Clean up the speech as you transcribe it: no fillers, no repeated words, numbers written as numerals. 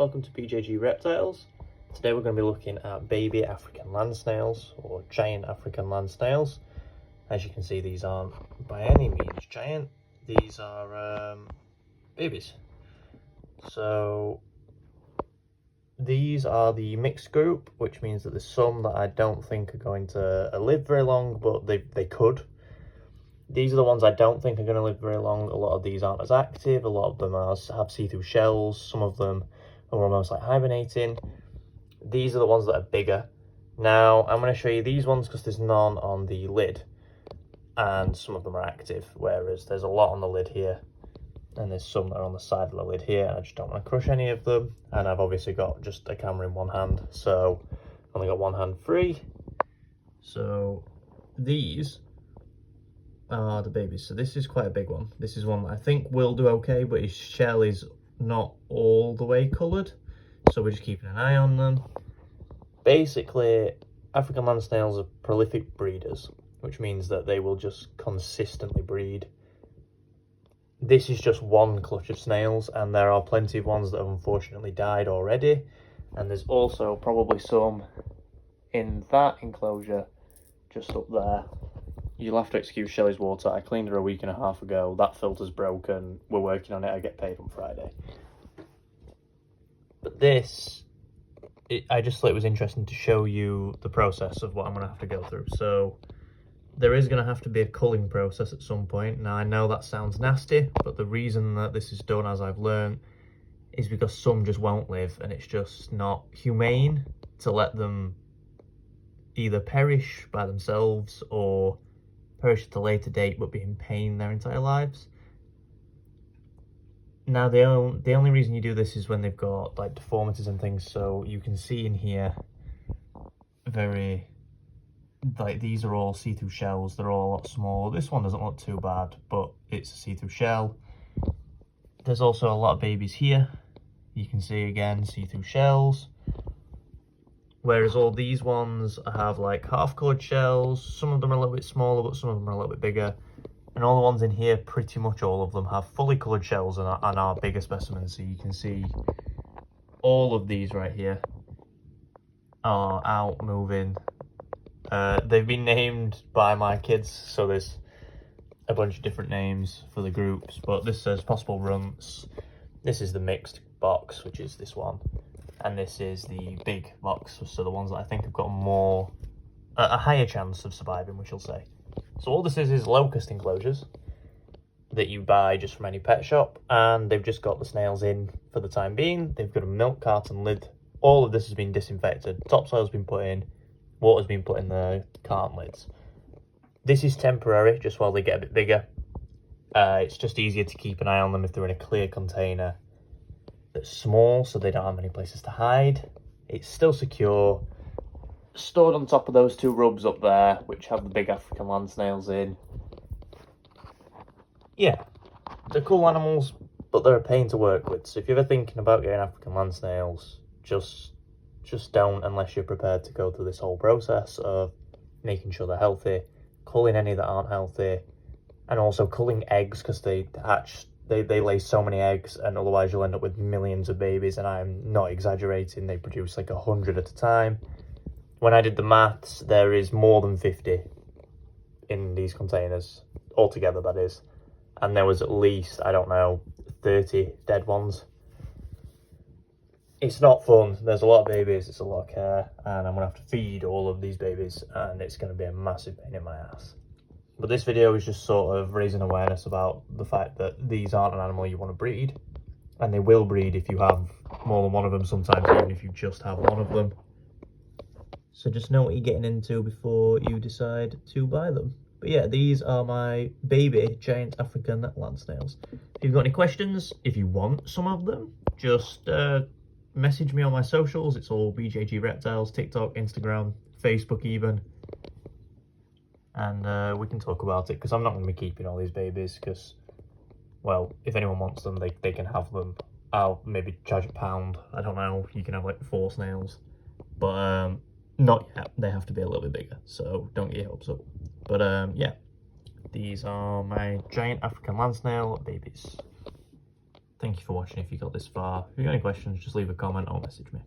welcome to BJG Reptiles. Today we're going to be looking at baby African land snails, or giant African land snails. As you can see, these aren't by any means giant, these are babies. So these are the mixed group, which means that there's some that I don't think are going to live very long, but they could. These are the ones I don't think are going to live very long. A lot of these aren't as active. A lot of them have see-through shells. Some of them are almost like hibernating. These are the ones that are bigger. Now, I'm going to show you these ones because there's none on the lid. And some of them are active, whereas there's a lot on the lid here. And there's some that are on the side of the lid here. And I just don't want to crush any of them. And I've obviously got just a camera in one hand. So, I've only got one hand free. So, these are the babies. So this is quite a big one. This is one that I think will do okay, but his shell is not all the way coloured, so we're just keeping an eye on them. Basically, African land snails are prolific breeders, which means that they will just consistently breed. This is just one clutch of snails, and there are plenty of ones that have unfortunately died already, and there's also probably some in that enclosure just up there. You'll have to excuse Shelley's water. I cleaned her a week and a half ago. That filter's broken. We're working on it. I get paid on Friday. But this, I just thought it was interesting to show you the process of what I'm going to have to go through. So there is going to have to be a culling process at some point. Now, I know that sounds nasty, but the reason that this is done, as I've learned, is because some just won't live, and it's just not humane to let them either perish by themselves or perish at a later date but be in pain their entire lives. Now, the only reason you do this is when they've got like deformities and things. So you can see in here, these are all see-through shells. They're all a lot smaller. This one doesn't look too bad, but it's a see-through shell. There's also a lot of babies here. You can see again see-through shells. Whereas all these ones have like half-coloured shells. Some of them are a little bit smaller, but some of them are a little bit bigger. And all the ones in here, pretty much all of them, have fully coloured shells and are bigger specimens. So you can see all of these right here are out moving. They've been named by my kids, so there's a bunch of different names for the groups. But this says possible runts. This is the mixed box, which is this one. And this is the big box, so the ones that I think have got a higher chance of surviving, we shall say. So all this is locust enclosures that you buy just from any pet shop, and they've just got the snails in for the time being. They've got a milk carton lid. All of this has been disinfected. Topsoil's been put in. Water's been put in the carton lids. This is temporary, just while they get a bit bigger. It's just easier to keep an eye on them if they're in a clear container that's small, so they don't have many places to hide. It's still secure, stored on top of those two rubs up there, which have the big African land snails in. Yeah, they're cool animals, but they're a pain to work with. So if you're ever thinking about getting African land snails, just don't, unless you're prepared to go through this whole process of making sure they're healthy, culling any that aren't healthy, and also culling eggs, because they hatch. They lay so many eggs, and otherwise you'll end up with millions of babies, and I'm not exaggerating. They produce like 100 at a time. When I did the maths, there is more than 50 in these containers, altogether that is. And there was at least, I don't know, 30 dead ones. It's not fun. There's a lot of babies, it's a lot of care, and I'm going to have to feed all of these babies, and it's going to be a massive pain in my ass. But this video is just sort of raising awareness about the fact that these aren't an animal you want to breed. And they will breed if you have more than one of them, sometimes even if you just have one of them. So just know what you're getting into before you decide to buy them. But yeah, these are my baby giant African land snails. If you've got any questions, if you want some of them, just message me on my socials. It's all BJG Reptiles, TikTok, Instagram, Facebook even. And we can talk about it, because I'm not going to be keeping all these babies, because, well, if anyone wants them, they can have them. I'll maybe charge £1. I don't know, you can have like 4 snails. But not yet, they have to be a little bit bigger, so don't get your hopes up. But yeah, these are my giant African land snail babies. Thank you for watching if you got this far. If you've got any questions, just leave a comment or message me.